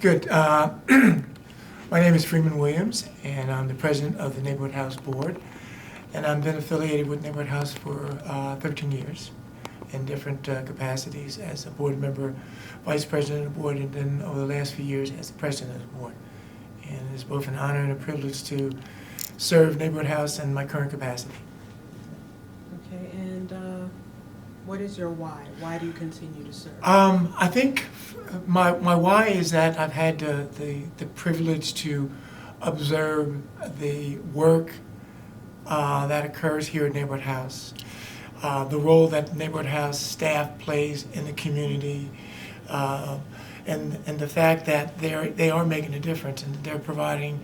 Good. My name is Freeman Williams, and I'm the president of the Neighborhood House Board. And I've been affiliated with Neighborhood House for 13 years in different capacities as a board member, vice president of the board, and then over the last few years as the president of the board. And it's both an honor and a privilege to serve Neighborhood House in my current capacity. Okay, and what is your why? Why do you continue to serve? I think my why is that I've had the privilege to observe the work that occurs here at Neighborhood House, the role that Neighborhood House staff plays in the community, and the fact that they are making a difference and they're providing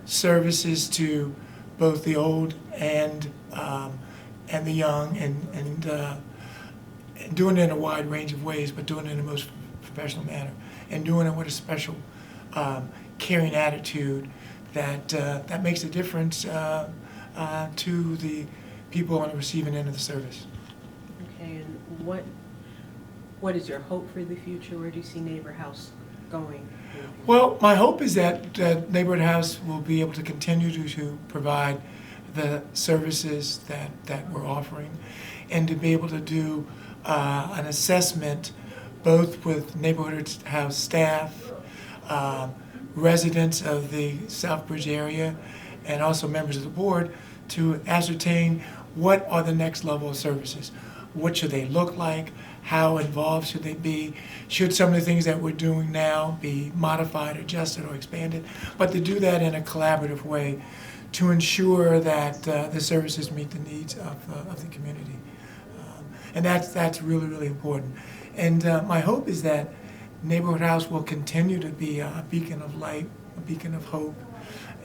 services to both the old and the young, and doing it in a wide range of ways, but doing it in the most professional manner, and doing it with a special caring attitude that makes a difference to the people on the receiving end of the service. Okay, and what is your hope for the future? Where do you see Neighborhood House going? Well, my hope is that Neighborhood House will be able to continue to provide the services that we're offering, and to be able to do an assessment both with Neighborhood House staff, residents of the Southbridge area, and also members of the board, to ascertain what are the next level of services. What should they look like? How involved should they be? Should some of the things that we're doing now be modified, adjusted, or expanded? But to do that in a collaborative way to ensure that the services meet the needs of the community. And that's really, really important. And my hope is that Neighborhood House will continue to be a beacon of light, a beacon of hope,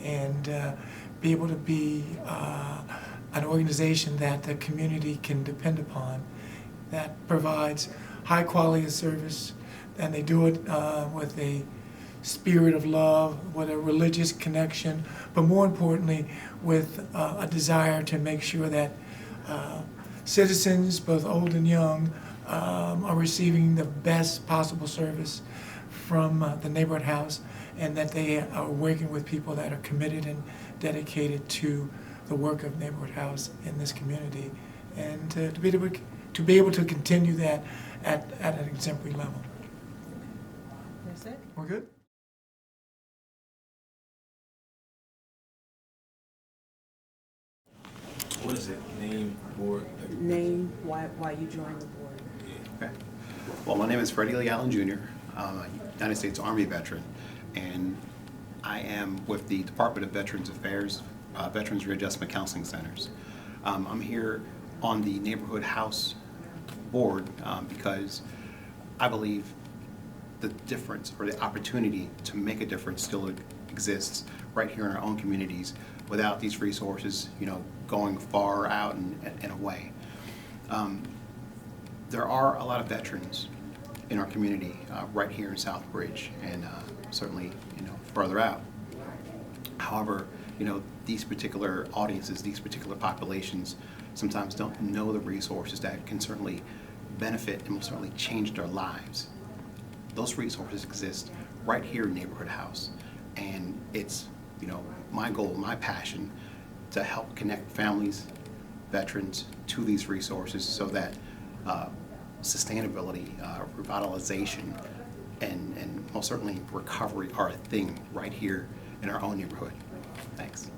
and be able to be an organization that the community can depend upon, that provides high quality of service, and they do it with a spirit of love, with a religious connection, but more importantly, with a desire to make sure that citizens, both old and young, are receiving the best possible service from the Neighborhood House, and that they are working with people that are committed and dedicated to the work of Neighborhood House in this community, and to be able to continue that at an exemplary level. That's it? We're good? What is it? Name, board? Name, why you joined the board. Okay. Well, my name is Freddie Lee Allen Jr. I'm a United States Army veteran, and I am with the Department of Veterans Affairs, Veterans Readjustment Counseling Centers. I'm here on the Neighborhood House board because I believe the difference or the opportunity to make a difference still exists right here in our own communities without these resources, going far out and away. There are a lot of veterans in our community right here in Southbridge, and certainly further out. However, these particular audiences, these particular populations sometimes don't know the resources that can certainly benefit and will certainly change their lives. Those resources exist right here in Neighborhood House, and it's my goal, my passion, to help connect families, veterans to these resources so that sustainability, revitalization, and most certainly recovery are a thing right here in our own neighborhood. Thanks.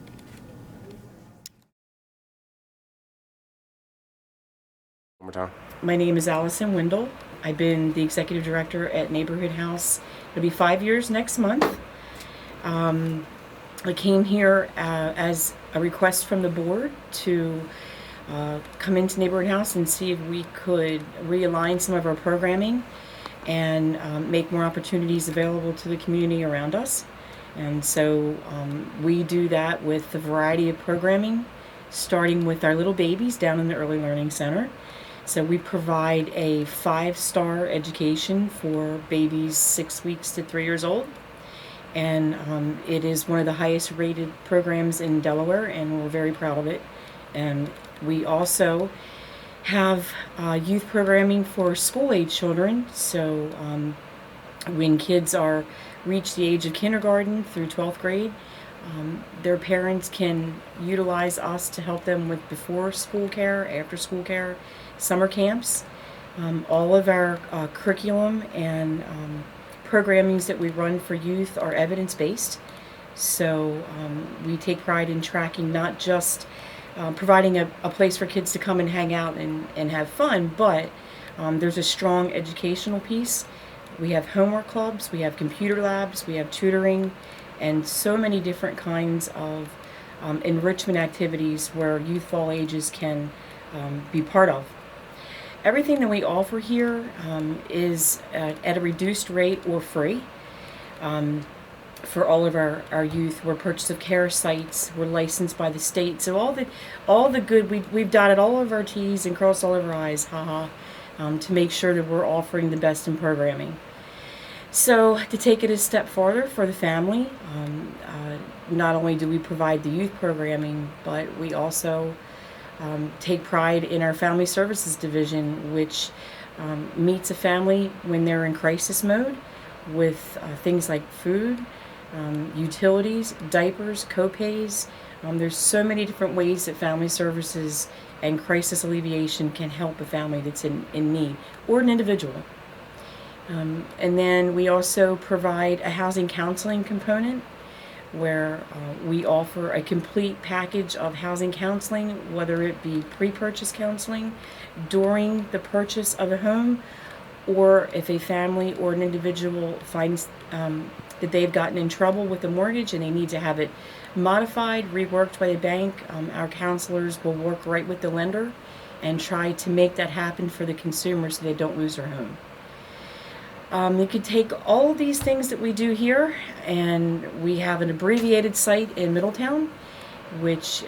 One more time. My name is Allison Wendell. I've been the executive director at Neighborhood House. It'll be 5 years next month. I came here as a request from the board to come into Neighborhood House and see if we could realign some of our programming and make more opportunities available to the community around us. And so we do that with a variety of programming, starting with our little babies down in the Early Learning Center. So we provide a 5-star education for babies 6 weeks to 3 years old. And it is one of the highest rated programs in Delaware, and we're very proud of it. And we also have youth programming for school-age children. So when kids are reach the age of kindergarten through 12th grade. Their parents can utilize us to help them with before school care, after school care, summer camps. All of our curriculum and programmings that we run for youth are evidence-based. So we take pride in tracking not just providing a place for kids to come and hang out and have fun, but there's a strong educational piece. We have homework clubs, we have computer labs, we have tutoring, and so many different kinds of enrichment activities where youth of all ages can be part of. Everything that we offer here is at a reduced rate or free. For all of our youth, we're purchase of care sites. We're licensed by the state, so all the good we've dotted all of our T's and crossed all of our I's, to make sure that we're offering the best in programming. So to take it a step farther for the family, not only do we provide the youth programming, but we also take pride in our family services division, which meets a family when they're in crisis mode with things like food, utilities, diapers, co-pays. There's so many different ways that family services and crisis alleviation can help a family that's in need, or an individual. And then we also provide a housing counseling component where we offer a complete package of housing counseling, whether it be pre-purchase counseling, during the purchase of a home, or if a family or an individual finds that they've gotten in trouble with the mortgage and they need to have it modified, reworked by the bank, our counselors will work right with the lender and try to make that happen for the consumer so they don't lose their home. You could take all of these things that we do here, and we have an abbreviated site in Middletown, which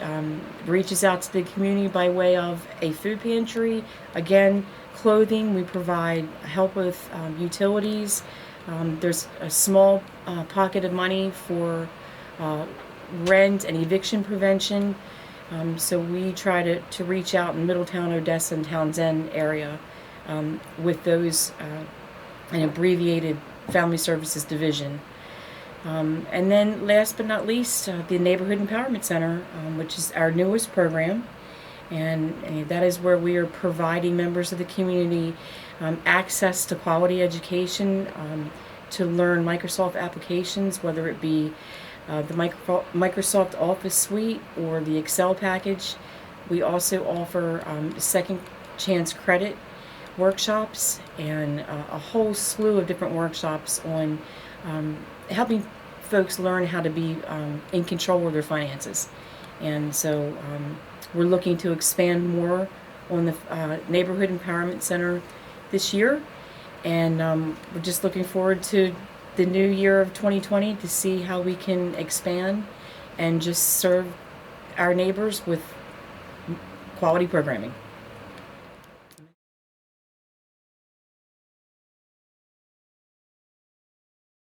reaches out to the community by way of a food pantry. Again, clothing, we provide help with utilities. There's a small pocket of money for rent and eviction prevention. So we try to reach out in Middletown, Odessa, and Townsend area with those an abbreviated family services division. And then last but not least, the Neighborhood Empowerment Center, which is our newest program. And that is where we are providing members of the community access to quality education, to learn Microsoft applications, whether it be the Microsoft Office Suite or the Excel package. We also offer second chance credit workshops and a whole slew of different workshops on helping folks learn how to be in control of their finances. And so we're looking to expand more on the Neighborhood Empowerment Center this year, and we're just looking forward to the new year of 2020 to see how we can expand and just serve our neighbors with quality programming.